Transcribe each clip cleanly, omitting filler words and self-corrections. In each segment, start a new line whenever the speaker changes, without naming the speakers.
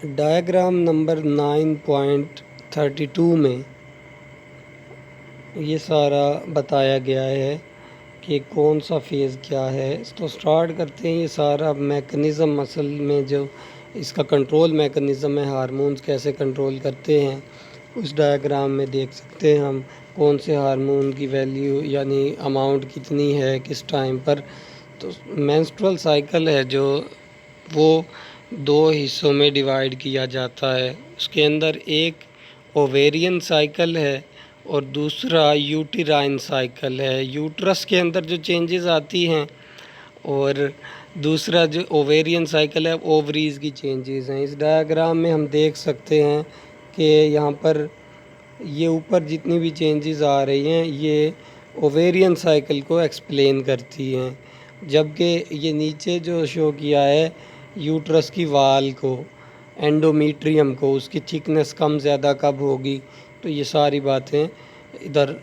Diagram number 9.32 में ये सारा बताया गया है कि कौन सा फेज़ क्या है। तो स्टार्ट करते हैं। ये सारा मैकेनिज़्म असल में जो इसका कंट्रोल मैकेनिज़्म है, हार्मोन्स कैसे कंट्रोल करते हैं, उस डायग्राम में देख सकते हैं हम कौन से हार्मोन की वैल्यू यानी अमाउंट कितनी है किस टाइम पर। तो मेंस्ट्रुअल साइकिल है जो वो दो हिस्सों में डिवाइड किया जाता है। उसके अंदर एक ओवेरियन साइकिल है और दूसरा यूटेराइन साइकिल है। यूट्रस के अंदर जो चेंजेस आती हैं, और दूसरा जो ओवेरियन साइकिल है ओवरीज़ की चेंजेस हैं। इस डायग्राम में हम देख सकते हैं कि यहाँ पर ये ऊपर जितनी भी चेंजेस आ रही हैं ये ओवेरियन साइकिल को एक्सप्लेन करती हैं, जबकि ये नीचे जो शो किया है यूट्रस की वाल को, एंडोमीट्रियम को, उसकी थिकनेस कम ज़्यादा कब होगी, तो ये सारी बातें इधर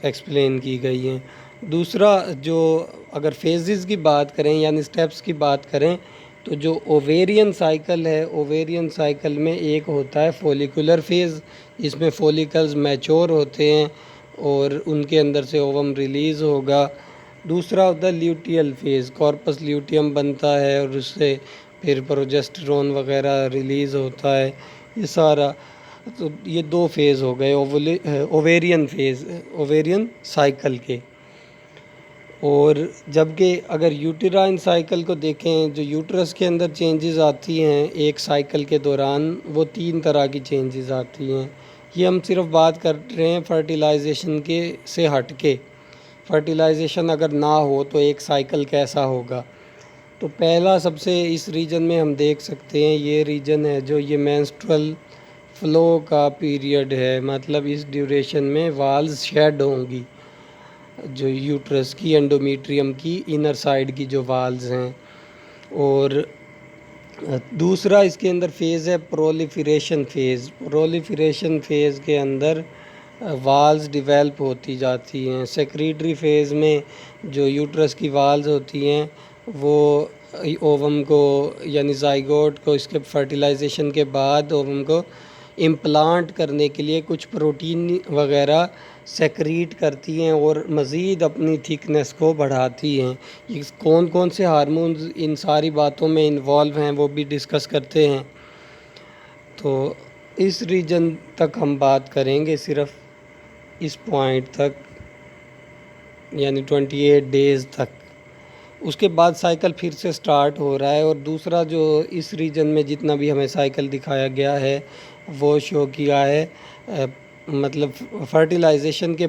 एक्सप्लेन की गई हैं। दूसरा जो अगर फेजेस की बात करें यानी स्टेप्स की बात करें, तो जो ओवेरियन साइकिल है, ओवेरियन साइकिल में एक होता है फॉलिकुलर फेज़, जिसमें फॉलिकल्स मैच्योर होते हैं और उनके अंदर से ओवम रिलीज़ होगा। दूसरा होता है ल्यूटियल फेज़, कॉर्पस ल्यूटियम बनता है और उससे फिर प्रोजेस्टेरोन वगैरह रिलीज़ होता है। ये सारा, तो ये दो फेज़ हो गए ओवेरियन फेज़, ओवेरियन साइकिल के। और जबकि अगर यूटेराइन साइकिल को देखें, जो यूट्रस के अंदर चेंजेस आती हैं एक साइकिल के दौरान, वो 3 तरह की चेंजेस आती हैं। ये हम सिर्फ बात कर रहे हैं फर्टिलाइजेशन के से हट के। फर्टिलाइजेशन अगर ना हो तो एक साइकिल कैसा होगा। तो पहला सबसे इस रीजन में हम देख सकते हैं, ये रीजन है जो ये मेंस्ट्रुअल फ्लो का पीरियड है, मतलब इस ड्यूरेशन में वाल्स शेड होंगी, जो यूट्रस की एंडोमीट्रियम की इनर साइड की जो वाल्स हैं। और दूसरा इसके अंदर फेज़ है प्रोलिफरेशन फेज़। प्रोलिफरेशन फेज़ के अंदर वाल्स डिवेल्प होती जाती हैं। सेक्रेटरी फेज़ में जो यूट्रस की वाल्स होती हैं वो ओवम को यानी ज़ाइगोट को इसके फर्टिलाइजेशन के बाद ओवम को इम्प्लांट करने के लिए कुछ प्रोटीन वगैरह सेक्रीट करती हैं और मज़ीद अपनी थिकनेस को बढ़ाती हैं। ये कौन कौन से हार्मोन्स इन सारी बातों में इन्वॉल्व हैं वो भी डिस्कस करते हैं। तो इस रीजन तक हम बात करेंगे, सिर्फ इस पॉइंट तक, यानी 28 डेज़ तक। उसके बाद साइकिल फिर से स्टार्ट हो रहा है। और दूसरा जो इस रीजन में जितना भी हमें साइकिल दिखाया गया है वो शो किया है मतलब फर्टिलाइजेशन के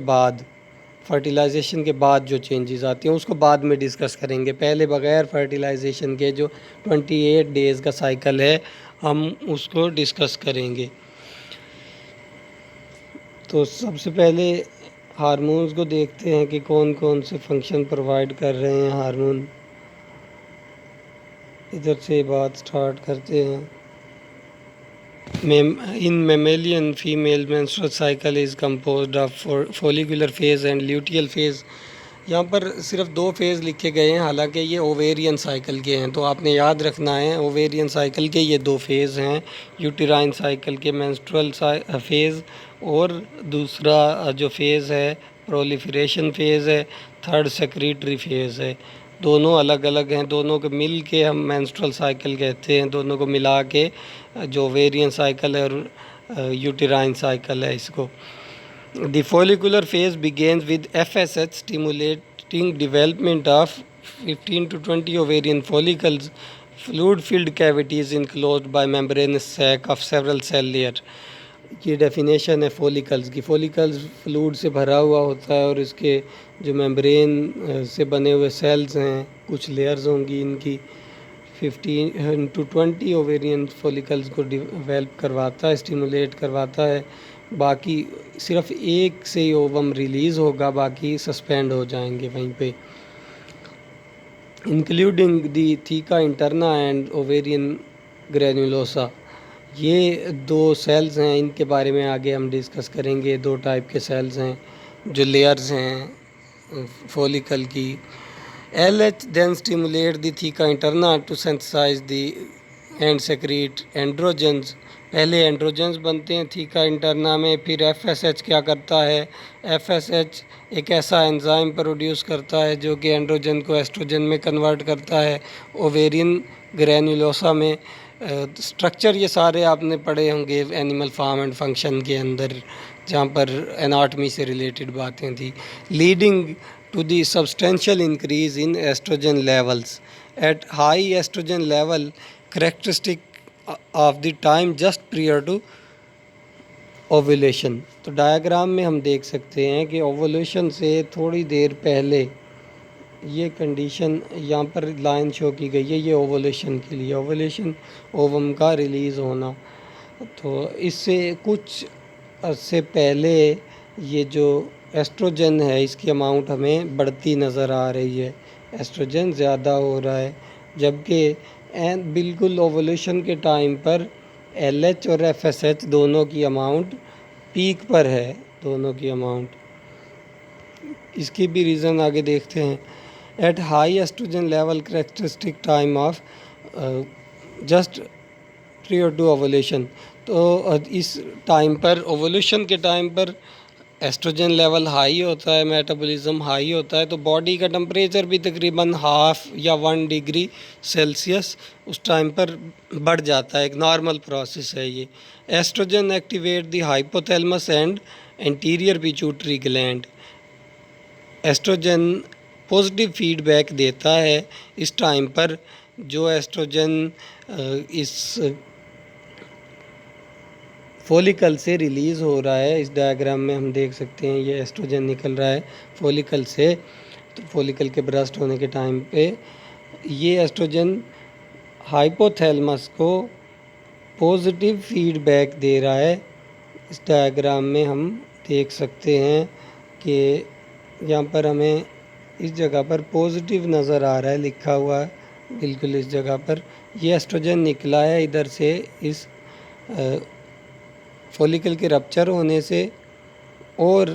बाद जो चेंजेस आती हैं उसको बाद में डिस्कस करेंगे। पहले बगैर फर्टिलाइजेशन के जो 28 डेज़ का साइकिल है हम उसको डिस्कस करेंगे। तो सबसे पहले हार्मोन्स को देखते हैं कि कौन कौन से फंक्शन प्रोवाइड कर रहे हैं हार्मोन। इधर से बात स्टार्ट करते हैं। In mammalian, female menstrual cycle is composed of follicular phase and luteal phase। यहाँ पर सिर्फ 2 फेज़ लिखे गए हैं, हालांकि ये ओवेरियन साइकिल के हैं, तो आपने याद रखना है ओवेरियन साइकिल के ये 2 फेज़ हैं, यूटेराइन साइकिल के मेंस्ट्रुअल फेज़, और दूसरा जो फेज़ है प्रोलिफरेशन फेज़ है, थर्ड सेक्रेटरी फेज़ है। दोनों अलग अलग हैं, दोनों को मिल के हम मेंस्ट्रुअल साइकिल कहते हैं। दोनों को मिला के जो ओवेरियन साइकिल है और यूटेराइन साइकिल है इसको। The follicular phase begins with FSH stimulating development of 15 to 20 ovarian follicles, fluid-filled cavities enclosed by membranous sac of several cell layer। ये डेफिनेशन है फॉलिकल्स की। फॉलिकल्स फ्लूइड से भरा हुआ होता है और इसके जो मेम्ब्रेन से बने हुए सेल्स हैं, कुछ लेयर्स होंगी इनकी, 15 to 20 ओवेरियन फॉलिकल्स को डेवलप करवाता है, स्टिमुलेट करवाता है। बाकी सिर्फ एक से ही ओवम रिलीज़ होगा, बाकी सस्पेंड हो जाएंगे वहीं पे। Including the theca interna and ovarian granulosa. ये 2 सेल्स हैं, इनके बारे में आगे हम डिस्कस करेंगे। 2 टाइप के सेल्स हैं जो लेयर्स हैं फॉलिकल की। LH then stimulate the theca interna to synthesize the and secrete androgens. पहले एंड्रोजन्स बनते हैं थीका इंटरना में, फिर एफएसएच क्या करता है, एफएसएच एक ऐसा एंजाइम प्रोड्यूस करता है जो कि एंड्रोजन को एस्ट्रोजन में कन्वर्ट करता है ओवेरियन ग्रैन्युलोसा में। स्ट्रक्चर ये सारे आपने पढ़े होंगे एनिमल फार्म एंड फंक्शन के अंदर, जहाँ पर एनाटमी से रिलेटेड बातें थी। Leading to the substantial increase in estrogen levels at high estrogen level characteristic of the time just prior to ovulation। तो डायग्राम में हम देख सकते हैं कि ओवुलेशन से थोड़ी देर पहले ये कंडीशन यहाँ पर लाइन शो की गई है, ये ओवुलेशन के लिए, ओवुलेशन ओवम का रिलीज़ होना। तो इससे कुछ से पहले ये जो एस्ट्रोजन है इसकी अमाउंट हमें बढ़ती नज़र आ रही है, एस्ट्रोजन ज़्यादा हो रहा है, जबकि बिल्कुल ओवुलेशन के टाइम पर एलएच और एफएसएच दोनों की अमाउंट पीक पर है, दोनों की अमाउंट। इसकी भी रीज़न आगे देखते हैं। At high oestrogen level characteristic time of just prior to ovulation. तो इस टाइम पर, ओवुलेशन के टाइम पर एस्ट्रोजन लेवल हाई होता है, मेटाबॉलिज्म हाई होता है, तो बॉडी का टेम्परेचर भी तकरीबन हाफ या 1 डिग्री सेल्सियस उस टाइम पर बढ़ जाता है, एक नॉर्मल प्रोसेस है ये। Oestrogen activate the hypothalamus and anterior pituitary gland. Oestrogen positive feedback देता है इस टाइम पर, जो एस्ट्रोजन इस फॉलिकल से रिलीज़ हो रहा है। इस डायग्राम में हम देख सकते हैं ये एस्ट्रोजन निकल रहा है फॉलिकल से, तो फॉलिकल के ब्रस्ट होने के टाइम पे ये एस्ट्रोजन हाइपोथैलेमस को पॉजिटिव फीडबैक दे रहा है। इस डायग्राम में हम देख सकते हैं कि यहाँ पर हमें इस जगह पर पॉजिटिव नज़र आ रहा है, लिखा हुआ है बिल्कुल इस जगह पर। ये एस्ट्रोजन निकला है इधर से, इस फॉलिकल के रप्चर होने से और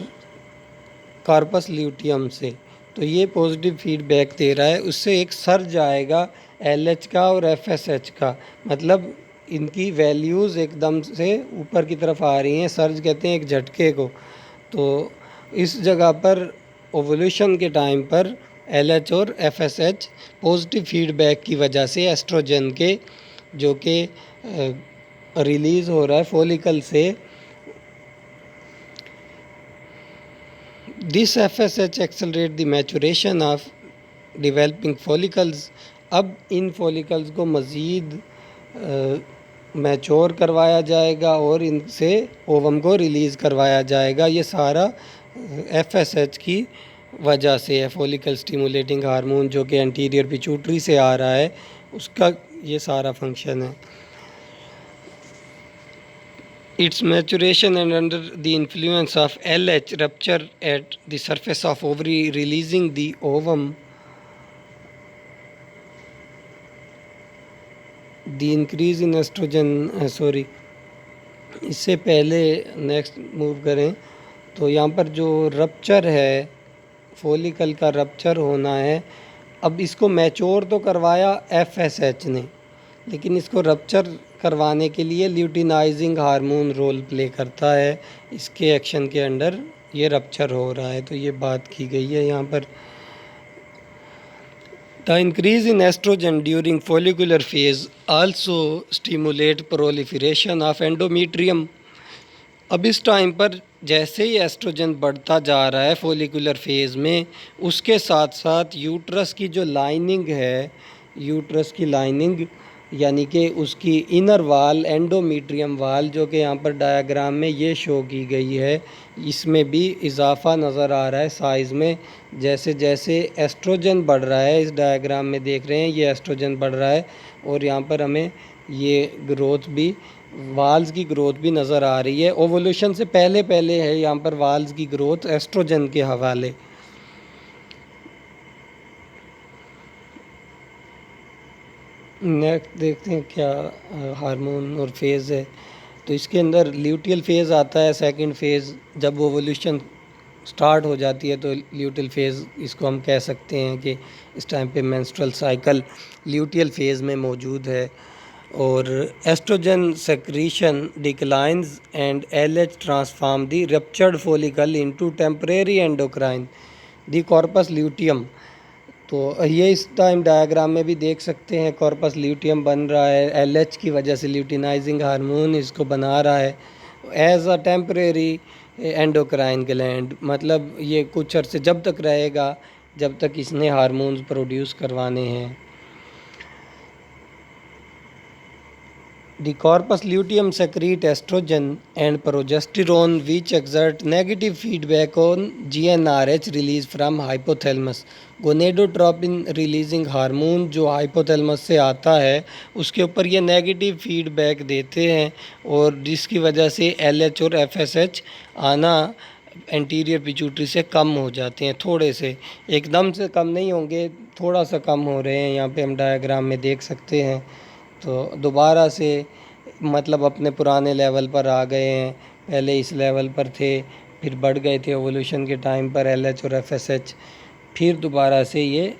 कार्पस ल्यूटियम से, तो ये पॉजिटिव फीडबैक दे रहा है। उससे एक सर्ज आएगा एलएच का और एफएसएच का, मतलब इनकी वैल्यूज़ एकदम से ऊपर की तरफ आ रही हैं, सर्ज कहते हैं एक झटके को। तो इस जगह पर ओवुलेशन के टाइम पर एलएच और एफएसएच पॉजिटिव फीडबैक की वजह से एस्ट्रोजन के, जो कि रिलीज़ हो रहा है फॉलिकल से, this FSH accelerate the maturation of developing follicles. अब इन फॉलिकल्स को मज़ीद मैच्योर करवाया जाएगा और इनसे ओवम को रिलीज़ करवाया जाएगा। ये सारा एफएसएच की वजह से है, फॉलिकल स्टिमुलेटिंग हार्मोन जो कि एंटीरियर पिट्यूटरी से आ रहा है, उसका ये सारा फंक्शन है। Its maturation and under the influence of LH rupture at the surface of ovary releasing the ovum, the increase in estrogen इससे पहले नेक्स्ट मूव करें तो यहाँ पर जो रप्चर है, फॉलिकल का रप्चर होना है, अब इसको मैच्योर तो करवाया एफएसएच ने, लेकिन इसको रप्चर करवाने के लिए ल्यूटिनाइजिंग हार्मोन रोल प्ले करता है, इसके एक्शन के अंडर ये रप्चर हो रहा है। तो ये बात की गई है यहाँ पर। The increase in oestrogen during follicular phase also stimulate proliferation of endometrium. अब इस टाइम पर जैसे ही एस्ट्रोजन बढ़ता जा रहा है फॉलिकुलर फेज़ में, उसके साथ साथ यूट्रस की जो लाइनिंग है, यूट्रस की लाइनिंग यानी कि उसकी इनर वाल, एंडोमीट्रियम वाल, जो कि यहाँ पर डायग्राम में ये शो की गई है, इसमें भी इजाफा नज़र आ रहा है साइज़ में। जैसे जैसे एस्ट्रोजन बढ़ रहा है, इस डायग्राम में देख रहे हैं ये एस्ट्रोजन बढ़ रहा है और यहाँ पर हमें ये ग्रोथ भी, वाल्स की ग्रोथ भी नज़र आ रही है। ओवुलेशन से पहले पहले है यहाँ पर वाल्स की ग्रोथ एस्ट्रोजन के हवाले। नेक्स्ट देखते हैं क्या हार्मोन और फेज़ है। तो इसके अंदर ल्यूटियल फेज़ आता है, सेकंड फेज़। जब ओवुलेशन स्टार्ट हो जाती है तो ल्यूटियल फेज़, इसको हम कह सकते हैं कि इस टाइम पे मेंस्ट्रुअल साइकिल ल्यूटियल फेज़ में मौजूद है। और oestrogen secretion declines and LH transform the ruptured follicle into temporary endocrine the corpus luteum. तो ये इस टाइम डायग्राम में भी देख सकते हैं, कॉर्पस ल्यूटियम बन रहा है, LH की वजह से ल्यूटिनाइजिंग हार्मोन इसको बना रहा है as a temporary endocrine gland. मतलब ये कुछ अर्से जब तक रहेगा जब तक इसने हार्मोन्स प्रोड्यूस करवाने हैं। The corpus luteum secrete estrogen and progesterone which exert negative feedback on GnRH release from hypothalamus। Gonadotropin releasing hormone जो हाइपोथैलेमस से आता है उसके ऊपर ये नेगेटिव फीडबैक देते हैं और जिसकी वजह से LH और FSH आना एंटीरियर पिट्यूटरी से कम हो जाते हैं। थोड़े से, एकदम से कम नहीं होंगे, थोड़ा सा कम हो रहे हैं, यहाँ पे हम डायग्राम में देख सकते हैं। तो दोबारा से मतलब अपने पुराने लेवल पर आ गए हैं, पहले इस लेवल पर थे, फिर बढ़ गए थे एवोल्यूशन के टाइम पर LH और FSH, फिर दोबारा से ये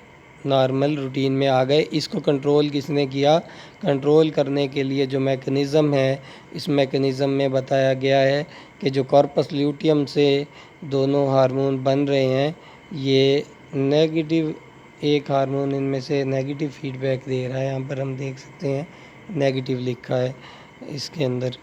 नॉर्मल रूटीन में आ गए। इसको कंट्रोल किसने किया? कंट्रोल करने के लिए जो मैकेनिज़्म है, इस मैकेनिज़्म में बताया गया है कि जो कॉर्पस ल्यूटियम से दोनों हार्मोन बन रहे हैं, ये नेगेटिव, एक हार्मोन इनमें से नेगेटिव फीडबैक दे रहा है, यहाँ पर हम देख सकते हैं नेगेटिव लिखा है इसके अंदर,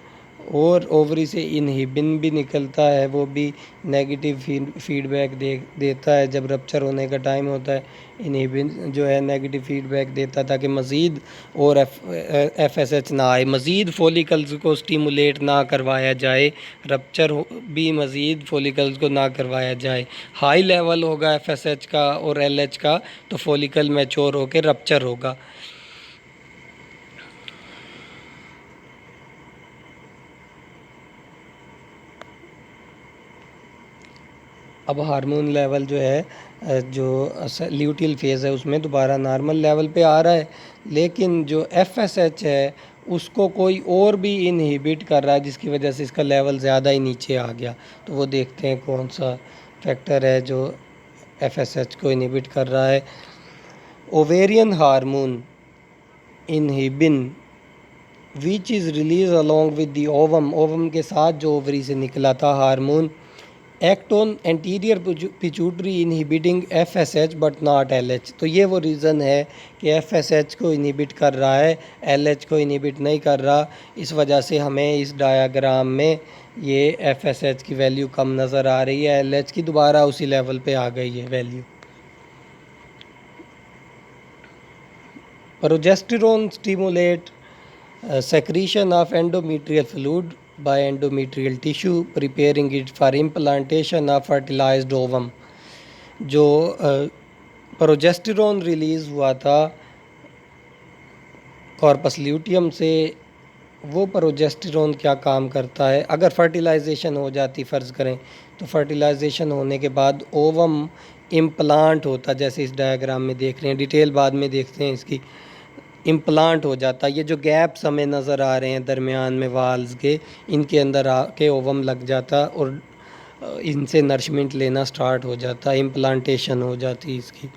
और ओवरी से इनहिबिन भी निकलता है, वो भी नेगेटिव फीडबैक देता है। जब रप्चर होने का टाइम होता है इनहिबिन जो है नेगेटिव फीडबैक देता है ताकि मज़ीद और FSH ना आए, मज़ीद फॉलिकल्स को स्टिमुलेट ना करवाया जाए, रप्चर भी मज़ीद फॉलिकल्स को ना करवाया जाए। हाई लेवल होगा FSH का और LH का तो फॉलिकल मैच्योर होकर रप्चर होगा। अब हार्मोन लेवल जो है जो ल्यूटियल फेज़ है उसमें दोबारा नॉर्मल लेवल पे आ रहा है, लेकिन जो FSH है उसको कोई और भी इनहिबिट कर रहा है जिसकी वजह से इसका लेवल ज़्यादा ही नीचे आ गया। तो वो देखते हैं कौन सा फैक्टर है जो FSH को इनहिबिट कर रहा है। Ovarian hormone inhibin which is release along with the ovum, ovum के साथ जो ओवरी से निकला था hormone, act on anterior pituitary inhibiting FSH but not LH। तो ये वो रीज़न है कि FSH को इनहिबिट कर रहा है, LH को इनहिबिट नहीं कर रहा। इस वजह से हमें इस डायग्राम में ये FSH की वैल्यू कम नज़र आ रही है, LH की दोबारा उसी लेवल पे आ गई है value. Progesterone stimulate secretion of endometrial fluid by endometrial tissue preparing it for implantation of fertilized ovum। जो प्रोजेस्टेरोन रिलीज़ हुआ था कॉर्पस ल्यूटियम से, वो प्रोजेस्टेरोन क्या काम करता है? अगर फर्टिलाइजेशन हो जाती, फ़र्ज़ करें, तो फर्टिलाइजेशन होने के बाद ओवम इम्प्लांट होता, जैसे इस डायग्राम में देख रहे हैं, डिटेल बाद में देखते हैं इसकी, इम्प्लांट हो जाता। ये जो गैप्स हमें नज़र आ रहे हैं दरमियान में वाल्स के, इनके अंदर आके ओवम लग जाता और इनसे नरिशमेंट लेना स्टार्ट हो जाता, इम्प्लांटेशन हो जाती इसकी।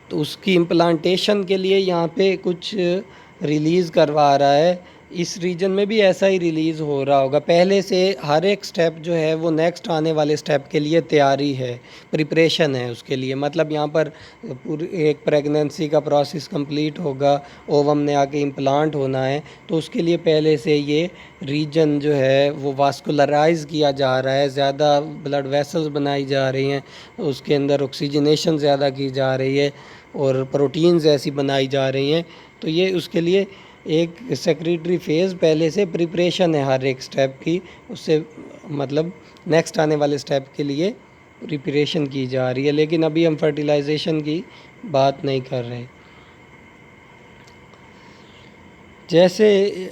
तो उसकी इम्प्लांटेशन के लिए यहाँ पे कुछ रिलीज़ करवा रहा है, इस रीजन में भी ऐसा ही रिलीज़ हो रहा होगा। पहले से हर एक स्टेप जो है वो नेक्स्ट आने वाले स्टेप के लिए तैयारी है, प्रिपरेशन है उसके लिए। मतलब यहाँ पर पूरी एक प्रेगनेंसी का प्रोसेस कंप्लीट होगा, ओवम ने आके इम्प्लांट होना है, तो उसके लिए पहले से ये रीजन जो है वो वास्कुलराइज किया जा रहा है, ज़्यादा ब्लड वेसल्स बनाई जा रही हैं, उसके अंदर ऑक्सीजनेशन ज़्यादा की जा रही है और प्रोटीन्स ऐसी बनाई जा रही हैं। तो ये उसके लिए एक सेक्रेटरी फेज़ पहले से प्रिपरेशन है हर एक स्टेप की, उससे मतलब नेक्स्ट आने वाले स्टेप के लिए प्रिपरेशन की जा रही है। लेकिन अभी हम फर्टिलाइजेशन की बात नहीं कर रहे। जैसे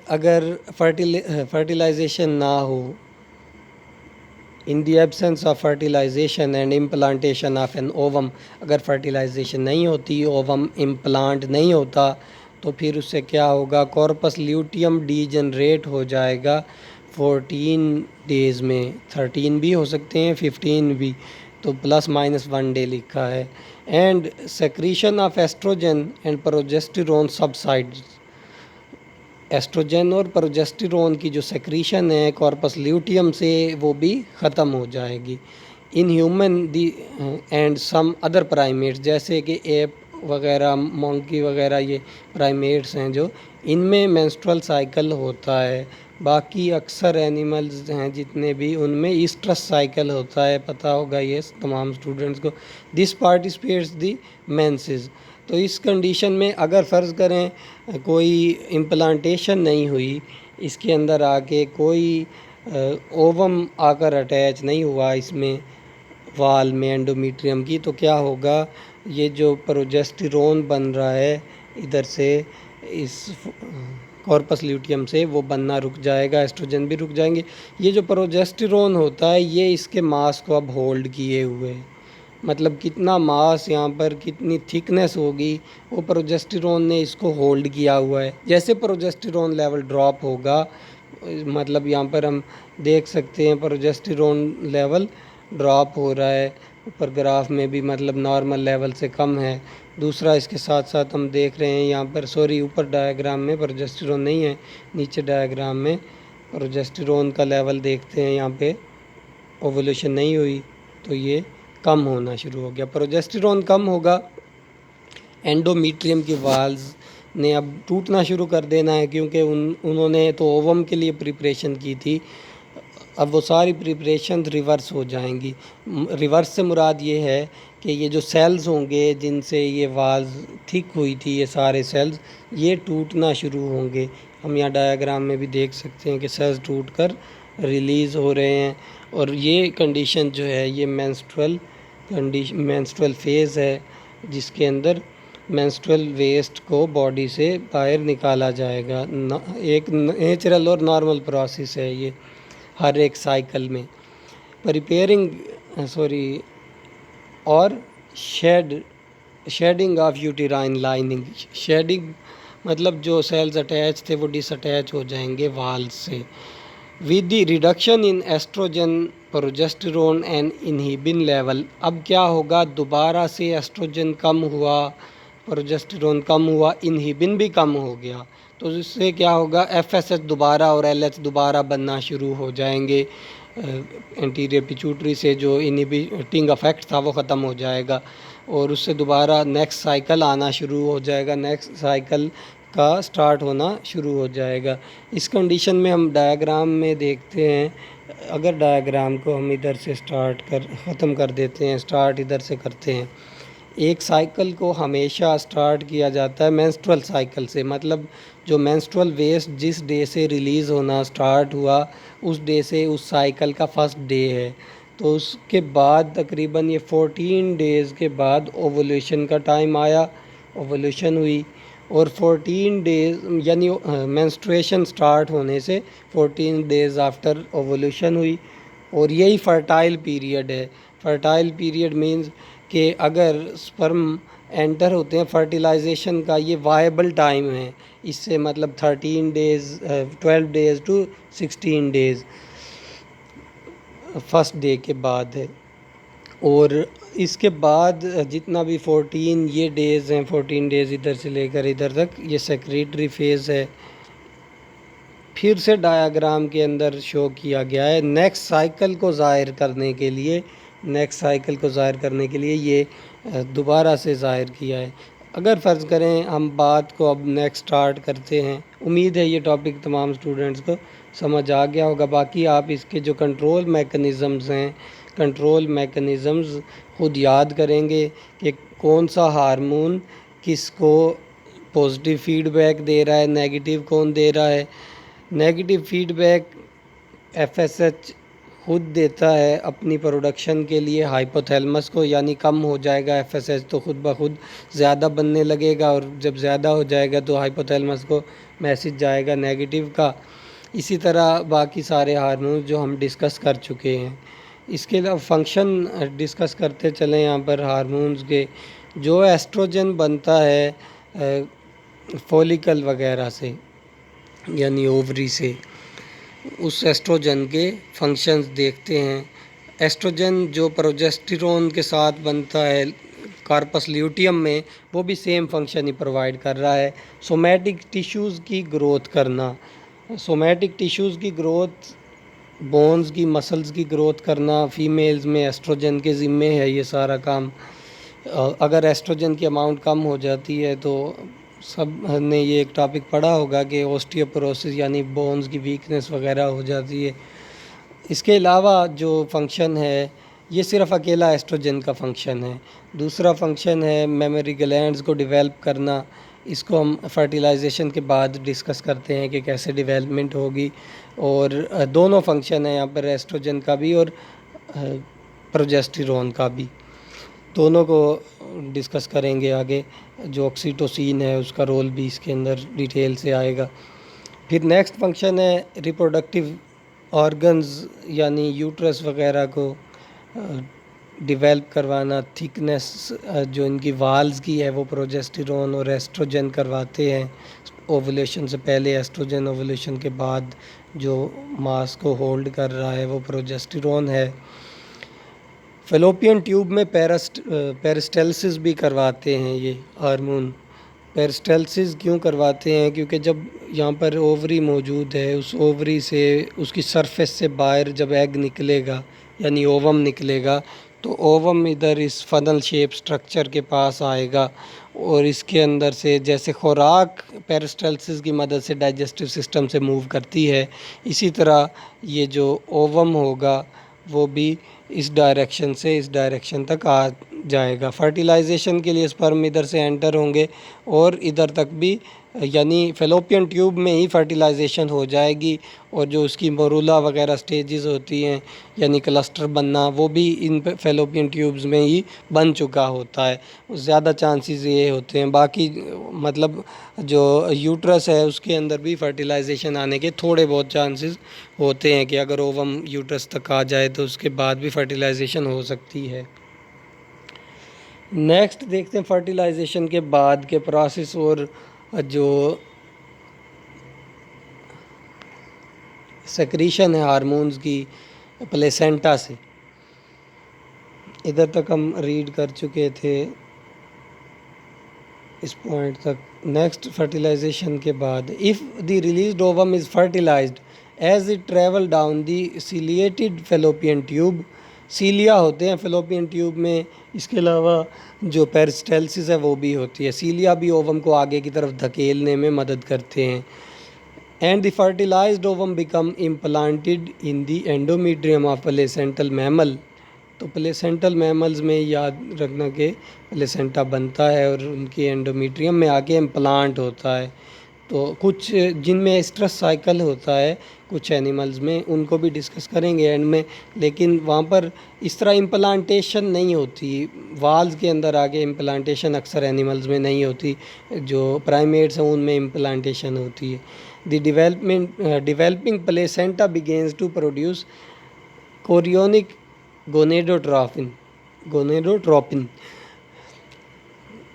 अगर फर्टिलाइजेशन ना हो, in the absence of fertilization and implantation of an ovum, अगर फर्टिलाइजेशन नहीं होती, ओवम इम्प्लांट नहीं होता, तो फिर उससे क्या होगा? कॉर्पस ल्यूटियम डीजनरेट हो जाएगा 14 डेज़ में, 13 भी हो सकते हैं, 15 भी, तो ±1 डे लिखा है। And secretion of oestrogen and progesterone subsides, oestrogen और प्रोजेस्टेरोन की जो सेक्रीशन है कॉर्पस ल्यूटियम से वो भी ख़त्म हो जाएगी। In human the and some other primates जैसे कि एप वगैरह, मंकी वगैरह, ये प्राइमेट्स हैं जो, इनमें मेंस्ट्रुअल साइकिल होता है। बाकी अक्सर एनिमल्स हैं जितने भी, उनमें ईस्ट्रस साइकिल होता है, पता होगा ये तमाम स्टूडेंट्स को। This participates the menses. तो इस कंडीशन में अगर फ़र्ज़ करें कोई इम्प्लांटेशन नहीं हुई, इसके अंदर आके कोई ओवम आकर अटैच नहीं हुआ इसमें वाल में एंडोमीट्रियम की, तो क्या होगा, ये जो प्रोजेस्टेरोन बन रहा है इधर से इस कॉर्पस ल्यूटियम से, वो बनना रुक जाएगा, एस्ट्रोजन भी रुक जाएंगे। ये जो प्रोजेस्टेरोन होता है ये इसके मास को अब होल्ड किए हुए है, मतलब कितना मास यहाँ पर, कितनी थिकनेस होगी, वो प्रोजेस्टेरोन ने इसको होल्ड किया हुआ है। जैसे प्रोजेस्टेरोन लेवल ड्रॉप होगा, मतलब यहाँ पर हम देख सकते हैं प्रोजेस्टेरोन लेवल ड्रॉप हो रहा है, ऊपर ग्राफ में भी मतलब नॉर्मल लेवल से कम है। दूसरा इसके साथ साथ हम देख रहे हैं यहाँ पर, सॉरी ऊपर डायग्राम में प्रोजेस्टेरोन नहीं है, नीचे डायग्राम में प्रोजेस्टेरोन का लेवल देखते हैं, यहाँ पे ओवुलेशन नहीं हुई तो ये कम होना शुरू हो गया। प्रोजेस्टेरोन कम होगा, एंडोमीट्रियम की वाल्स ने अब टूटना शुरू कर देना है, क्योंकि उन्होंने तो ओवम के लिए प्रिपरेशन की थी, अब वो सारी प्रिपरेशन रिवर्स हो जाएंगी। रिवर्स से मुराद ये है कि ये जो सेल्स होंगे जिनसे ये वाल्स थिक हुई थी, ये सारे सेल्स ये टूटना शुरू होंगे। हम यहाँ डायग्राम में भी देख सकते हैं कि सेल्स टूट कर रिलीज़ हो रहे हैं, और ये कंडीशन जो है ये मेंस्ट्रुअल फेज़ है, जिसके अंदर मेंस्ट्रुअल वेस्ट को बॉडी से बाहर निकाला जाएगा। एक नेचुरल और नॉर्मल प्रोसेस है ये हर एक साइकिल में। और shedding of uterine lining, shedding मतलब जो सेल्स अटैच थे वो डिसअटैच हो जाएंगे वाल्स से। With the reduction in oestrogen, progesterone and inhibin level, अब क्या होगा, दोबारा से एस्ट्रोजन कम हुआ, प्रोजेस्टेरोन कम हुआ, इनहिबिन भी कम हो गया, तो इससे क्या होगा, एफएसएच दोबारा और एलएच दोबारा बनना शुरू हो जाएंगे। एंटीरियर पिट्यूटरी से जो इनहिबिटिंग अफेक्ट था वो ख़त्म हो जाएगा, और उससे दोबारा नेक्स्ट साइकिल आना शुरू हो जाएगा, नेक्स्ट साइकिल का स्टार्ट होना शुरू हो जाएगा। इस कंडीशन में हम डायग्राम में देखते हैं, अगर डायग्राम को हम इधर से ख़त्म कर देते हैं, स्टार्ट इधर से करते हैं। एक साइकिल को हमेशा स्टार्ट किया जाता है मेंस्ट्रुअल साइकिल से, मतलब जो मेंस्ट्रुअल वेस्ट जिस डे से रिलीज़ होना स्टार्ट हुआ उस डे से उस साइकिल का फर्स्ट डे है। तो उसके बाद तकरीबन ये 14 डेज़ के बाद ओवुलेशन का टाइम आया, ओवुलेशन हुई, और 14 डेज़ यानी मेंस्ट्रुएशन स्टार्ट होने से 14 डेज़ आफ्टर ओवुलेशन हुई, और यही फर्टाइल पीरियड है। फर्टाइल पीरियड मीन्स कि अगर स्पर्म एंटर होते हैं फर्टिलाइजेशन का, ये वायबल टाइम है, इससे मतलब 13 days 12 days to 16 days first day के बाद है। और इसके बाद जितना भी 14 ये डेज़ हैं, 14 डेज़ इधर से लेकर इधर तक, ये सेक्रेटरी फेज़ है। फिर से डायग्राम के अंदर शो किया गया है नेक्स्ट साइकिल को ज़ाहिर करने के लिए, ये दोबारा से ज़ाहिर किया है। अगर फ़र्ज़ करें हम बात को अब नेक्स्ट स्टार्ट करते हैं, उम्मीद है ये टॉपिक तमाम स्टूडेंट्स को समझ आ गया होगा। बाकी आप इसके जो कंट्रोल मैकेनिज़म्स हैं, कंट्रोल मैकेनिज़म्स खुद याद करेंगे कि कौन सा हार्मोन किसको पॉजिटिव फीडबैक दे रहा है, नेगेटिव कौन दे रहा है। नेगेटिव फीडबैक एफएसएच खुद देता है अपनी प्रोडक्शन के लिए हाइपोथैलेमस को, यानी कम हो जाएगा एफएसएच तो खुद ब खुद ज़्यादा बनने लगेगा, और जब ज़्यादा हो जाएगा तो हाइपोथैलेमस को मैसेज जाएगा नेगेटिव का। इसी तरह बाकी सारे हार्मोन जो हम डिस्कस कर चुके हैं। इसके अलावा फंक्शन डिस्कस करते चलें यहाँ पर हार्मोन्स के। जो एस्ट्रोजन बनता है फॉलिकल वगैरह से यानी ओवरी से, उस एस्ट्रोजन के फंक्शंस देखते हैं। एस्ट्रोजन जो प्रोजेस्टेरोन के साथ बनता है कार्पस ल्यूटियम में, वो भी सेम फंक्शन ही प्रोवाइड कर रहा है। सोमैटिक टिश्यूज़ की ग्रोथ करना, सोमैटिक टिश्यूज़ की ग्रोथ, बोन्स की, मसल्स की ग्रोथ करना फीमेल्स में एस्ट्रोजन के ज़िम्मे है ये सारा काम। अगर एस्ट्रोजन की अमाउंट कम हो जाती है तो सब ने ये एक टॉपिक पढ़ा होगा कि ऑस्टियोपोरोसिस यानी बोन्स की वीकनेस वगैरह हो जाती है। इसके अलावा जो फंक्शन है ये सिर्फ अकेला एस्ट्रोजन का फंक्शन है। दूसरा फंक्शन है मेमोरी ग्लैंड्स को डेवलप करना। इसको हम फर्टिलाइजेशन के बाद डिस्कस करते हैं कि कैसे डेवलपमेंट होगी। और दोनों फंक्शन है यहाँ पर, एस्ट्रोजन का भी और प्रोजेस्टेरोन का भी, दोनों को डिस्कस करेंगे आगे। जो ऑक्सीटोसिन है उसका रोल भी इसके अंदर डिटेल से आएगा। फिर नेक्स्ट फंक्शन है रिप्रोडक्टिव ऑर्गन्स यानी यूट्रस वगैरह को डेवलप करवाना। थिकनेस जो इनकी वाल्स की है वो प्रोजेस्टेरोन और एस्ट्रोजन करवाते हैं ओवुलेशन से पहले। एस्ट्रोजन ओवुलेशन के बाद जो मास को होल्ड कर रहा है वो प्रोजेस्टेरोन है। फेलोपियन ट्यूब में पेरिस्टेल्सिस भी करवाते हैं ये हार्मोन। पेरिस्टेल्सिस क्यों करवाते हैं? क्योंकि जब यहाँ पर ओवरी मौजूद है, उस ओवरी से, उसकी सरफेस से बाहर जब एग निकलेगा यानी ओवम निकलेगा, तो ओवम इधर इस फनल शेप स्ट्रक्चर के पास आएगा और इसके अंदर से जैसे खुराक पेरिस्टेल्सिस की मदद से डाइजेस्टिव सिस्टम से मूव करती है, इसी तरह ये जो ओवम होगा वो भी इस डायरेक्शन से इस डायरेक्शन तक आ जाएगा। फर्टिलाइजेशन के लिए स्पर्म इधर से एंटर होंगे और इधर तक भी, यानी फेलोपियन ट्यूब में ही फर्टिलाइजेशन हो जाएगी। और जो उसकी मोरूला वगैरह स्टेजेस होती हैं यानी क्लस्टर बनना, वो भी इन फेलोपियन ट्यूब्स में ही बन चुका होता है। ज़्यादा चांसेस ये होते हैं। बाकी मतलब जो यूट्रस है उसके अंदर भी फर्टिलाइजेशन आने के थोड़े बहुत चांसेस होते हैं कि अगर ओवम यूट्रस तक आ जाए तो उसके बाद भी फर्टिलाइजेशन हो सकती है। नेक्स्ट देखते हैं फर्टिलाइजेशन के बाद के प्रोसेस और जो सेक्रीशन है हार्मोन्स की प्लेसेंटा से। इधर तक हम रीड कर चुके थे इस पॉइंट तक। नेक्स्ट फर्टिलाइजेशन के बाद, if the released ovum is fertilized as it travel down the ciliated fallopian tube. Cilia होते हैं फेलोपियन ट्यूब में, इसके अलावा जो पेरिस्टेल्सिस है वो भी होती है। सीलिया भी ओवम को आगे की तरफ धकेलने में मदद करते हैं। And the fertilised ovum become implanted in the endometrium of placental mammal. तो प्लेसेंटल मैमल्स में याद रखना कि प्लेसेंटा बनता है और उनके एंडोमीट्रियम में आके इम्प्लांट होता है। तो कुछ जिनमें स्ट्रेस साइकिल होता है कुछ एनिमल्स में, उनको भी डिस्कस करेंगे एंड में। लेकिन वहाँ पर इस तरह इम्प्लांटेशन नहीं होती, वाल्स के अंदर आगे इम्प्लांटेशन अक्सर एनिमल्स में नहीं होती। जो प्राइमेट्स हैं उनमें इम्प्लांटेशन होती है। The developing placenta begins to produce chorionic gonadotropin.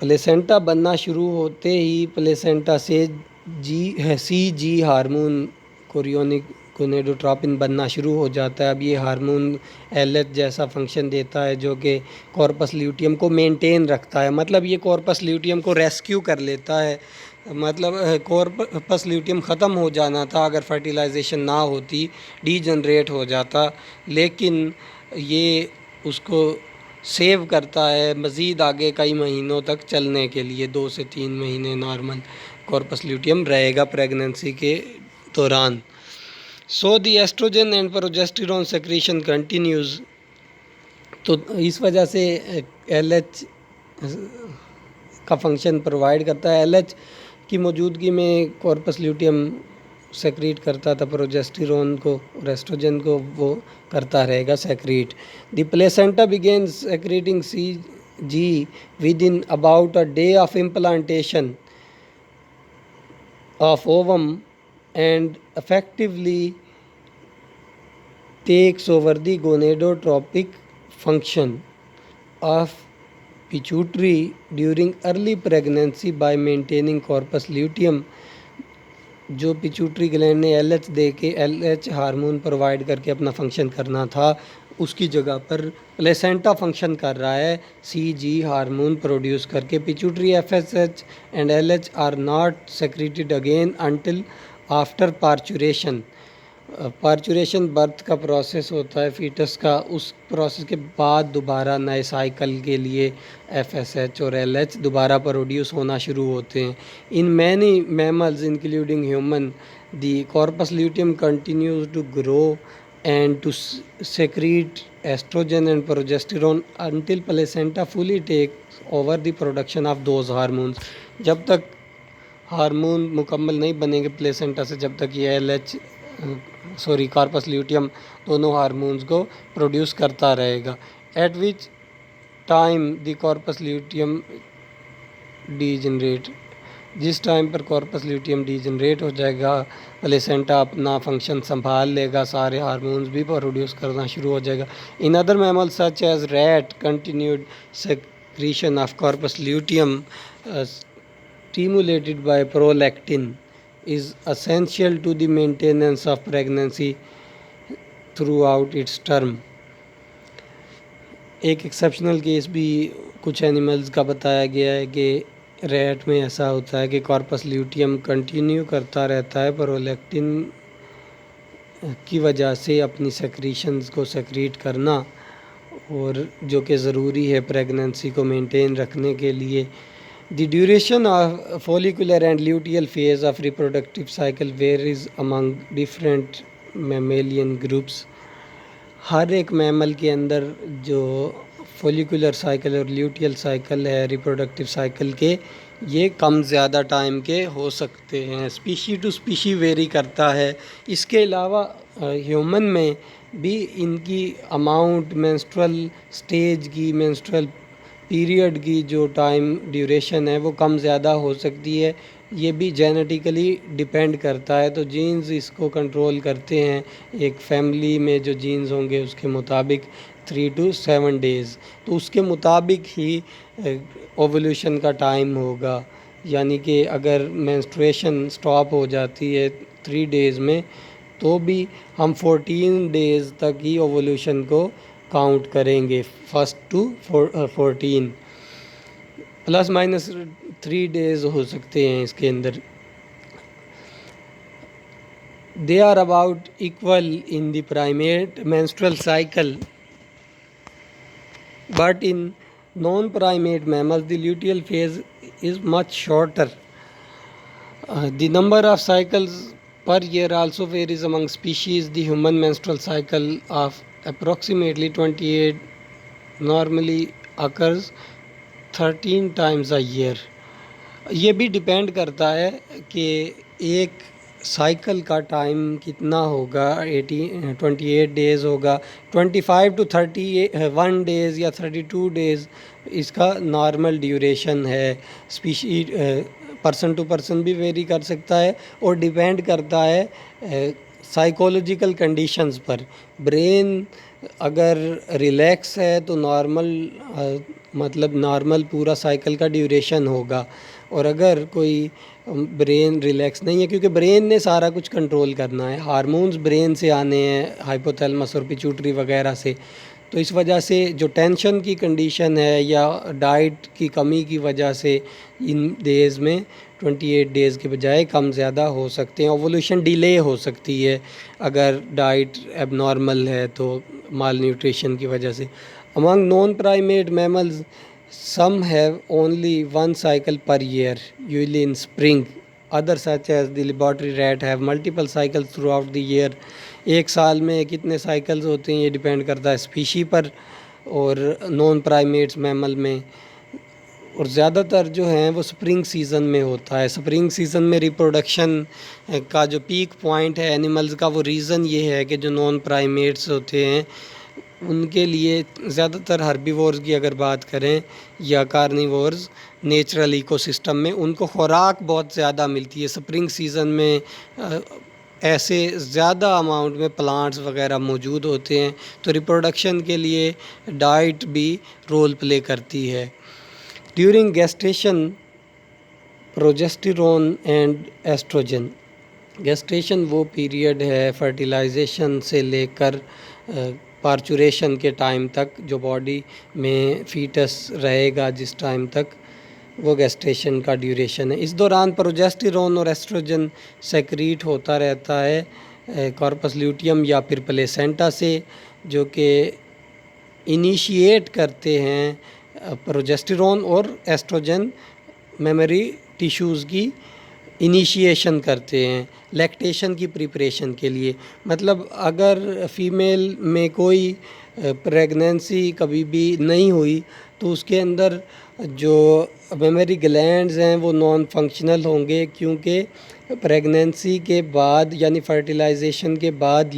Placenta बनना शुरू होते ही प्लेसेंटा से C G hormone chorionic gonadotropin बनना शुरू हो जाता है। अब ये हार्मोन एलएच जैसा फंक्शन देता है जो कि कॉर्पस ल्यूटियम को मेंटेन रखता है। मतलब ये कॉर्पस ल्यूटियम को रेस्क्यू कर लेता है। मतलब कॉर्पस ल्यूटियम ख़त्म हो जाना था अगर फर्टिलाइजेशन ना होती, डीजनरेट हो जाता, लेकिन ये उसको सेव करता है मज़ीद आगे कई महीनों तक चलने के लिए। 2 से 3 महीने नॉर्मल कॉर्पस ल्यूटियम रहेगा प्रेगनेंसी के दौरान। So the oestrogen and progesterone secretion continues. तो इस वजह से एलएच का फंक्शन प्रोवाइड करता है। एलएच की मौजूदगी में कॉर्पस ल्यूटियम सेक्रीट करता था प्रोजेस्टेरोन को और एस्ट्रोजन को वो करता रहेगा secrete. The placenta begins secreting C G within about a day of implantation of ovum and effectively takes over the gonadotropic function of pituitary during early pregnancy by maintaining corpus luteum। जो pituitary gland ने LH दे के LH hormone provide करके अपना function करना था, उसकी जगह पर प्लेसेंटा फंक्शन कर रहा है सी जी हार्मोन प्रोड्यूस करके। Pituitary FSH and LH are not secreted again until after parturition. Parturition birth का प्रोसेस होता है फीटस का, उस प्रोसेस के बाद दोबारा नए साइकिल के लिए एफएसएच और एलएच दोबारा प्रोड्यूस होना शुरू होते हैं। In many mammals including human the corpus luteum continues to grow and to secrete estrogen and progesterone until placenta fully takes over the production of those hormones। जब तक हार्मोन मुकम्मल नहीं बनेंगे प्लेसेंटा से, जब तक ये एलएच कॉर्पस ल्यूटियम दोनों हार्मोन्स को प्रोड्यूस करता रहेगा। Eight which time the corpus luteum degenerate, जिस टाइम पर कॉर्पस ल्यूटियम डीजनरेट हो जाएगा, प्लेसेंटा अपना फंक्शन संभाल लेगा, सारे हार्मोन्स भी प्रोड्यूस करना शुरू हो जाएगा। In other mammals such as rat continued secretion of corpus luteum stimulated by prolactin is essential to the maintenance of pregnancy throughout its term। एक एक्सेप्शनल केस भी कुछ एनिमल्स का बताया गया है कि रैट में ऐसा होता है कि कॉर्पस ल्यूटियम कंटिन्यू करता रहता है प्रोलैक्टिन की वजह से अपनी सेक्रीशंस को सेक्रीट करना, और जो कि ज़रूरी है प्रेगनेंसी को मेंटेन रखने के लिए। The duration of follicular and luteal phase of reproductive cycle varies among different mammalian groups. हर एक मैमल के अंदर जो फॉलिकुलर साइकिल और ल्यूटियल साइकिल है रिप्रोडक्टिव साइकिल के, ये कम ज़्यादा टाइम के हो सकते हैं, स्पीशी टू स्पीशी वेरी करता है। इसके अलावा ह्यूमन में भी इनकी अमाउंट, मेंस्ट्रुअल स्टेज की, मेंस्ट्रुअल पीरियड की जो टाइम ड्यूरेशन है वो कम ज़्यादा हो सकती है। ये भी जेनेटिकली डिपेंड करता है, तो जीन्स इसको कंट्रोल करते हैं। एक फैमिली में जो जीन्स होंगे उसके मुताबिक 3 to 7 डेज़, तो उसके मुताबिक ही ओवल्यूशन का टाइम होगा। यानी कि अगर मेंस्ट्रुएशन स्टॉप हो जाती है 3 डेज़ में, तो भी हम 14 डेज़ तक ही ओवल्यूशन को काउंट करेंगे, 1 to 14, प्लस माइनस 3 डेज़ हो सकते हैं इसके अंदर। They are about equal in the primate menstrual cycle, but in non-primate mammals the luteal phase is much shorter। The number of cycles per year also varies among species। The human menstrual cycle of approximately 28 normally occurs 13 times a year। ये भी depend करता है कि एक cycle का time कितना होगा, 28 days होगा, 25 to 31 डेज़ या 32 डेज़ इसका नॉर्मल ड्यूरेशन है। स्पीशी पर्सन टू पर्सन भी वेरी कर सकता है, और डिपेंड करता है साइकोलॉजिकल कंडीशंस पर। ब्रेन अगर रिलैक्स है तो नॉर्मल मतलब नॉर्मल पूरा साइकिल का ड्यूरेशन होगा, और अगर कोई ब्रेन रिलैक्स नहीं है, क्योंकि ब्रेन ने सारा कुछ कंट्रोल करना है, हार्मोन्स ब्रेन से आने हैं, हाइपोथैलेमस और पिट्यूटरी वगैरह से, तो इस वजह से जो टेंशन की कंडीशन है या डाइट की कमी की वजह से इन डेज़ में 28 डेज़ के बजाय कम ज़्यादा हो सकते हैं। ओवल्यूशन डिले हो सकती है अगर डाइट एबनॉर्मल है तो, माल न्यूट्रिशन की वजह से। Among non primate mammals some have only one cycle per year, usually in spring। Others such as the laboratory rat have multiple cycles throughout the year। एक साल में कितने साइकिल्स होते हैं ये डिपेंड करता है स्पीशी पर और नॉन प्राइमेट्स मैमल में, और ज़्यादातर जो हैं वो स्प्रिंग सीज़न में होता है। स्प्रिंग सीज़न में रिप्रोडक्शन का जो पीक पॉइंट है एनिमल्स का, वो रीज़न ये है कि जो नॉन प्राइमेट्स होते हैं उनके लिए ज़्यादातर हर्बीवोर्स की अगर बात करें या कार्निवोर्स नेचुरल इकोसिस्टम में, उनको खुराक बहुत ज़्यादा मिलती है। स्प्रिंग सीज़न में ऐसे ज़्यादा अमाउंट में प्लांट्स वगैरह मौजूद होते हैं, तो रिप्रोडक्शन के लिए डाइट भी रोल प्ले करती है। During gestation progesterone and oestrogen, gestation वो पीरियड है फर्टिलाइजेशन से लेकर पार्चुरेशन के टाइम तक जो बॉडी में फीटस रहेगा जिस टाइम तक, वो गेस्टेशन का ड्यूरेशन है। इस दौरान प्रोजेस्टेरोन और एस्ट्रोजन सेक्रीट होता रहता है कॉर्पस ल्यूटियम या फिर प्लेसेंटा से, जो कि इनिशिएट करते हैं प्रोजेस्टेरोन और एस्ट्रोजन मेमोरी टिश्यूज़ की इनिशिएशन करते हैं लैक्टेशन की प्रिपरेशन के लिए। मतलब अगर फीमेल में कोई प्रेगनेंसी कभी भी नहीं हुई तो उसके अंदर जो मेमोरी ग्लैंड्स हैं वो नॉन फंक्शनल होंगे, क्योंकि प्रेगनेंसी के बाद यानी फर्टिलाइजेशन के बाद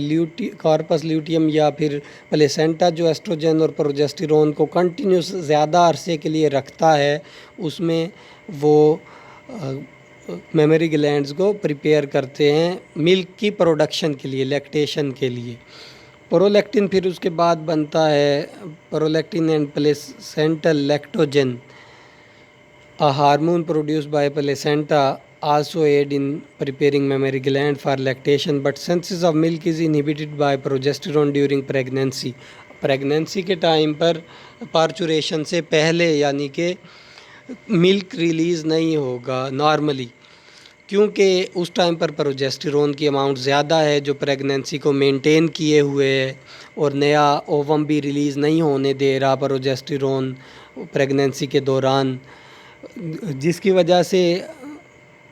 कॉर्पस ल्यूटियम या फिर प्लेसेंटा जो एस्ट्रोजन और प्रोजेस्टेरोन को कंटिन्यूस ज़्यादा अरसे के लिए रखता है, उसमें वो मेमोरी ग्लैंड्स को प्रिपेयर करते हैं मिल्क की प्रोडक्शन के लिए, लैक्टेशन के लिए। प्रोलैक्टिन फिर उसके बाद बनता है prolactin and placental lactogen, a hormone produced by placenta also aid in preparing mammary gland for lactation, but synthesis of milk is inhibited by progesterone during pregnancy. Pregnancy के टाइम पर parturition से पहले यानी कि मिल्क रिलीज़ नहीं होगा normally, क्योंकि उस टाइम पर प्रोजेस्टेरोन की अमाउंट ज़्यादा है जो प्रेगनेंसी को मेंटेन किए हुए है, और नया ओवम भी रिलीज़ नहीं होने दे रहा प्रोजेस्टेरोन प्रेगनेंसी के दौरान, जिसकी वजह से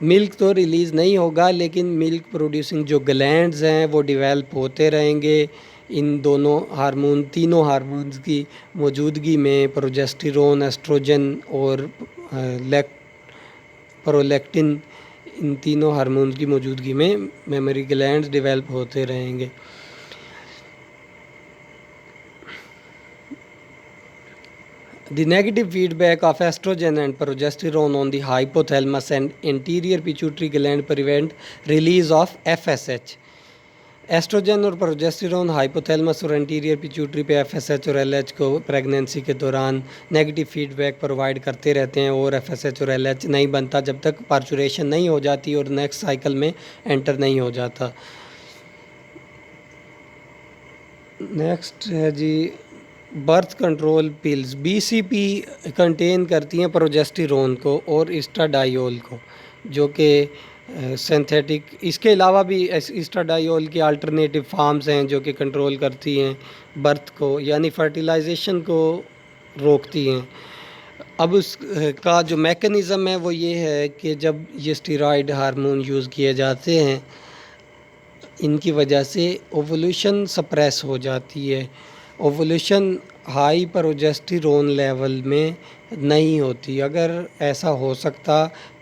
मिल्क तो रिलीज़ नहीं होगा लेकिन मिल्क प्रोड्यूसिंग जो ग्लैंड्स हैं वो डेवलप होते रहेंगे इन दोनों हार्मोन, तीनों हार्मोन्स की मौजूदगी में, प्रोजेस्टेरोन, एस्ट्रोजन और प्रोलैक्टिन, इन तीनों हार्मोन्स की मौजूदगी में मेमोरी ग्लैंड्स डेवलप होते रहेंगे। The negative feedback of estrogen and progesterone on the hypothalamus and anterior pituitary gland prevent release of FSH. Oestrogen और प्रोजेस्टेरोन हाइपोथैलेमस और एंटीरियर पिट्यूटरी पे एफएसएच और एलएच को प्रेगनेंसी के दौरान नेगेटिव फीडबैक प्रोवाइड करते रहते हैं, और एफएसएच और एलएच नहीं बनता जब तक पार्चुरेशन नहीं हो जाती और नेक्स्ट साइकिल में एंटर नहीं हो जाता। नेक्स्ट है जी birth control pills. BCP contain करती हैं प्रोजेस्टेरोन को और इस्ट्राडायोल को, जो कि सिंथेटिक, इसके अलावा भी इस्ट्राडायोल की अल्टरनेटिव फार्म्स हैं जो कि कंट्रोल करती हैं बर्थ को यानी फर्टिलाइजेशन को रोकती हैं। अब उसका जो मैकेनिज़्म है वो ये है कि जब ये स्टेरॉयड हार्मोन यूज़ किए जाते हैं, इनकी वजह से ओवुलेशन सप्रेस हो जाती है। ओवुलेशन हाई प्रोजेस्टेरोन लेवल में नहीं होती। अगर ऐसा हो सकता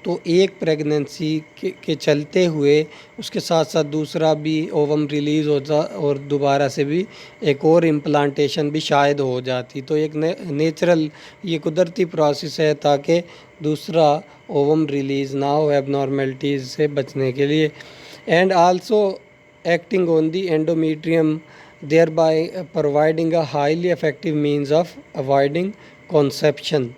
तो एक प्रेगनेंसी के चलते हुए उसके साथ साथ दूसरा भी ओवम रिलीज़ होता और दोबारा से भी एक और इम्प्लांटेशन भी शायद हो जाती। तो एक नेचुरल ये कुदरती प्रोसेस है ताकि दूसरा ओवम रिलीज़ ना हो एबनॉर्मेलिटीज़ से बचने के लिए। And also acting on the endometrium, thereby providing a highly effective means of avoiding conception.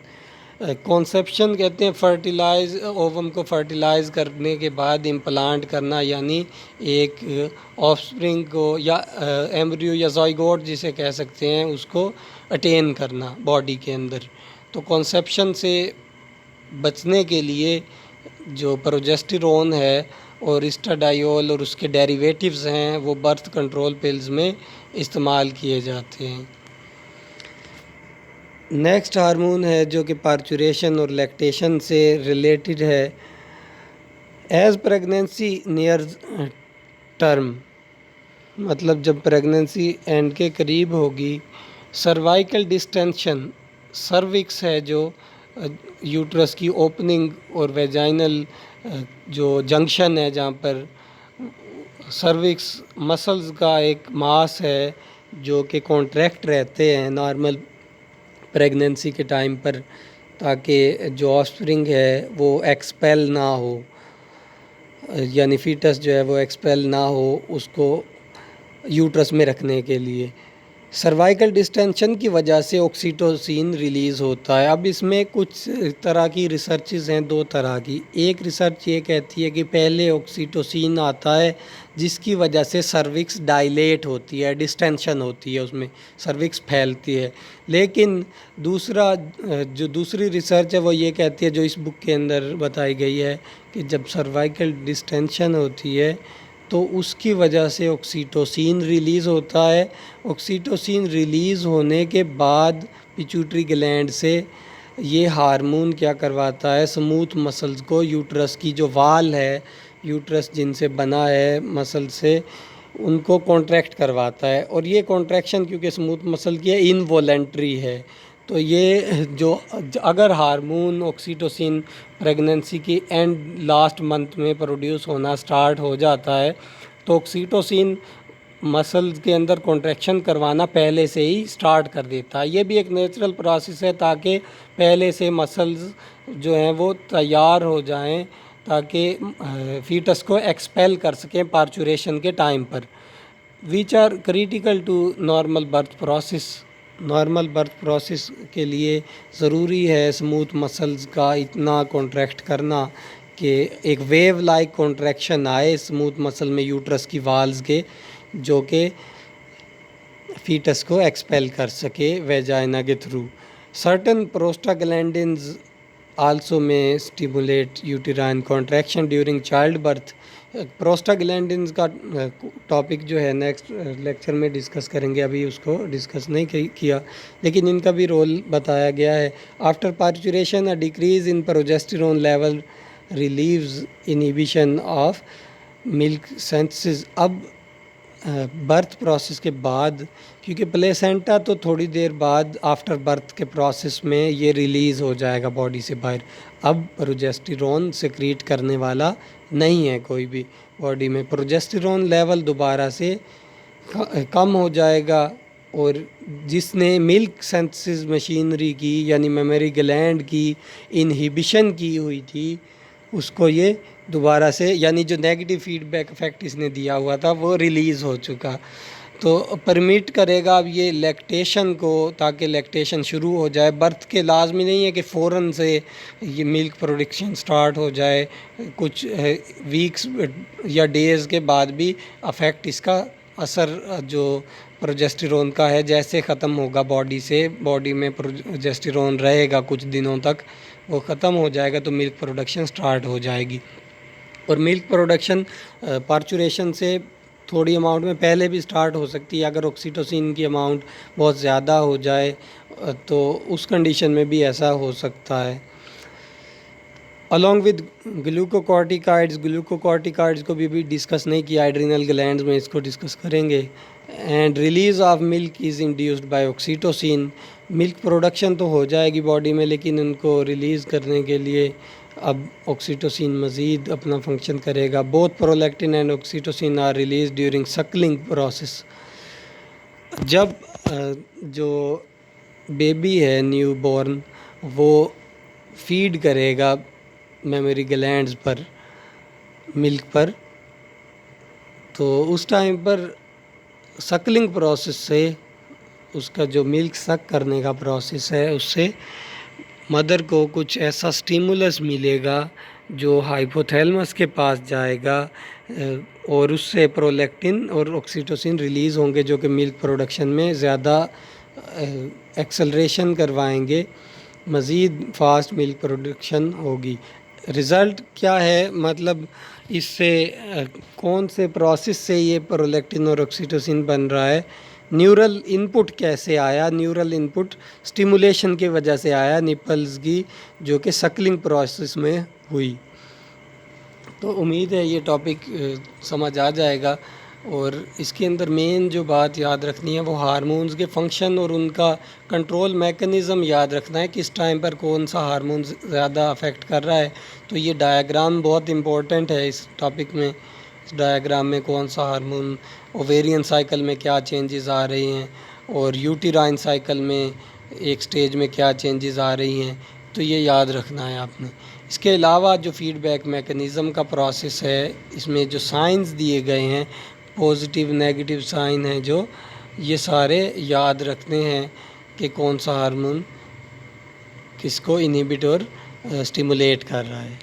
Conception कहते हैं फर्टिलाइज, ओवम को फर्टिलाइज करने के बाद इम्प्लांट करना, यानी एक ऑफस्प्रिंग को या एम्ब्रियो या ज़ाइगोट जिसे कह सकते हैं उसको अटेन करना बॉडी के अंदर। तो कॉन्सेप्शन से बचने के लिए जो प्रोजेस्टेरोन है और इस्ट्राडायोल और उसके डेरिवेटिव्स हैं वो बर्थ कंट्रोल पिल्स में इस्तेमाल किए जाते हैं। नेक्स्ट हार्मोन है जो कि पार्चुरेशन और लैक्टेशन से रिलेटेड है। एज प्रेगनेंसी नियर टर्म, मतलब जब प्रेगनेंसी एंड के करीब होगी, सर्वाइकल डिस्टेंशन, सर्विक्स है जो यूट्रस की ओपनिंग और वेजाइनल जो जंक्शन है जहाँ पर सर्विक्स मसल्स का एक मास है जो कि कॉन्ट्रैक्ट रहते हैं नॉर्मल प्रेगनेंसी के टाइम पर, ताकि जो ऑफस्प्रिंग है वो एक्सपेल ना हो, यानी फीटस जो है वो एक्सपेल ना हो उसको यूट्रस में रखने के लिए। सर्वाइकल डिस्टेंशन की वजह से ऑक्सीटोसिन रिलीज़ होता है। अब इसमें कुछ तरह की रिसर्चेज़ हैं, दो तरह की। एक रिसर्च ये कहती है कि पहले ऑक्सीटोसिन आता है जिसकी वजह से सर्विक्स डायलेट होती है, डिस्टेंशन होती है, उसमें सर्विक्स फैलती है। लेकिन जो दूसरी रिसर्च है वो ये कहती है, जो इस बुक के अंदर बताई गई है, कि जब सर्वाइकल डिस्टेंशन होती है तो उसकी वजह से ऑक्सीटोसिन रिलीज़ होता है। ऑक्सीटोसिन रिलीज़ होने के बाद पिट्यूटरी ग्लैंड से ये हार्मोन क्या करवाता है, स्मूथ मसल्स को, यूट्रस की जो वाल है, यूट्रस जिनसे बना है मसल से, उनको कॉन्ट्रैक्ट करवाता है। और ये कॉन्ट्रैक्शन क्योंकि स्मूथ मसल की है, इनवॉलेंट्री है। तो ये जो अगर हार्मोन ऑक्सीटोसिन प्रेगनेंसी की एंड लास्ट मंथ में प्रोड्यूस होना स्टार्ट हो जाता है तो ऑक्सीटोसिन मसल्स के अंदर कॉन्ट्रैक्शन करवाना पहले से ही स्टार्ट कर देता है। ये भी एक नेचुरल प्रोसेस है ताकि पहले से मसल्स जो हैं वो तैयार हो जाएं, ताकि फीटस को एक्सपेल कर सकें पार्चुरेशन के टाइम पर, which are critical to normal birth process. Normal birth process के लिए ज़रूरी है स्मूथ मसल्स का इतना कॉन्ट्रैक्ट करना कि एक वेव लाइक कॉन्ट्रैक्शन आए स्मूथ मसल में यूट्रस की वाल्स के, जो कि फीटस को एक्सपेल कर सके वेजाइना के थ्रू। सर्टन प्रोस्टाग्लैंडिन्स आल्सो में stimulate uterine contraction during child birth. Prostaglandins का टॉपिक जो है नेक्स्ट लेक्चर में डिस्कस करेंगे, अभी उसको डिस्कस नहीं किया, लेकिन इनका भी रोल बताया गया है। After parturition a decrease in progesterone level relieves inhibition of milk senses. अब बर्थ प्रोसेस के बाद, क्योंकि प्लेसेंटा तो थोड़ी देर बाद आफ्टर बर्थ के प्रोसेस में ये रिलीज़ हो जाएगा बॉडी से बाहर। अब प्रोजेस्टेरोन सिक्रीट करने वाला नहीं है कोई भी बॉडी में, प्रोजेस्टेरोन लेवल दोबारा से कम हो जाएगा। और जिसने मिल्क सेंसेस मशीनरी की यानी मेमोरी ग्लैंड की इनहिबिशन की हुई थी, उसको ये दोबारा से, यानी जो नेगेटिव फीडबैक इफेक्ट इसने दिया हुआ था वो रिलीज़ हो चुका, तो परमिट करेगा अब ये लैक्टेशन को, ताकि लैक्टेशन शुरू हो जाए। बर्थ के लाजमी नहीं है कि फ़ौरन से ये मिल्क प्रोडक्शन स्टार्ट हो जाए, कुछ वीक्स या डेज़ के बाद भी अफेक्ट इसका असर जो प्रोजेस्टेरोन का है जैसे ख़त्म होगा बॉडी से, बॉडी में प्रोजेस्टेरोन रहेगा कुछ दिनों तक, वो ख़त्म हो जाएगा तो मिल्क प्रोडक्शन स्टार्ट हो जाएगी। और मिल्क प्रोडक्शन पार्चुरेशन से थोड़ी अमाउंट में पहले भी स्टार्ट हो सकती है। अगर ऑक्सीटोसिन की अमाउंट बहुत ज़्यादा हो जाए तो उस कंडीशन में भी ऐसा हो सकता है। अलॉन्ग विद ग्लूकोकॉर्टिकॉइड्स को भी डिस्कस नहीं किया, एड्रिनल ग्लैंड्स में इसको डिस्कस करेंगे। And release of milk is induced by oxytocin. Milk production तो हो जाएगी बॉडी में, लेकिन उनको रिलीज़ करने के लिए अब ऑक्सीटोसिन मज़ीद अपना फंक्शन करेगा। Both prolactin and oxytocin are release during suckling process. जब जो बेबी है न्यू बॉर्न, वो फीड करेगा मेमोरी ग्लैंड्स पर, मिल्क पर, तो उस टाइम पर सक्लिंग प्रोसेस से, उसका जो मिल्क सक करने का प्रोसेस है, उससे मदर को कुछ ऐसा स्टिमुलस मिलेगा जो हाइपोथैलेमस के पास जाएगा और उससे प्रोलैक्टिन और ऑक्सीटोसिन रिलीज़ होंगे, जो कि मिल्क प्रोडक्शन में ज़्यादा एक्सेलरेशन करवाएंगे, मज़ीद फास्ट मिल्क प्रोडक्शन होगी। रिज़ल्ट क्या है, मतलब इससे कौन से प्रोसेस से ये प्रोलैक्टिन और ऑक्सीटोसिन बन रहा है, न्यूरल इनपुट कैसे आया। न्यूरल इनपुट स्टिमुलेशन की वजह से आया निपल्स की, जो कि सक्लिंग प्रोसेस में हुई। तो उम्मीद है ये टॉपिक समझ आ जाएगा। और इसके अंदर मेन जो बात याद रखनी है वो हार्मोन्स के फंक्शन और उनका कंट्रोल मैकेनिज़्म याद रखना है, किस टाइम पर कौन सा हार्मोन ज़्यादा अफेक्ट कर रहा है। तो ये डायग्राम बहुत इम्पोर्टेंट है इस टॉपिक में। इस डायग्राम में कौन सा हार्मोन, ओवेरियन साइकिल में क्या चेंजेस आ रही हैं और यूटेराइन साइकिल में एक स्टेज में क्या चेंजेस आ रही हैं, तो ये याद रखना है आपने। इसके अलावा जो फीडबैक मैकेनिज़्म का प्रोसेस है, इसमें जो साइंस दिए गए हैं, पॉजिटिव नेगेटिव साइन है जो, ये सारे याद रखने हैं कि कौन सा हार्मोन किसको इनहिबिट और स्टिमुलेट कर रहा है।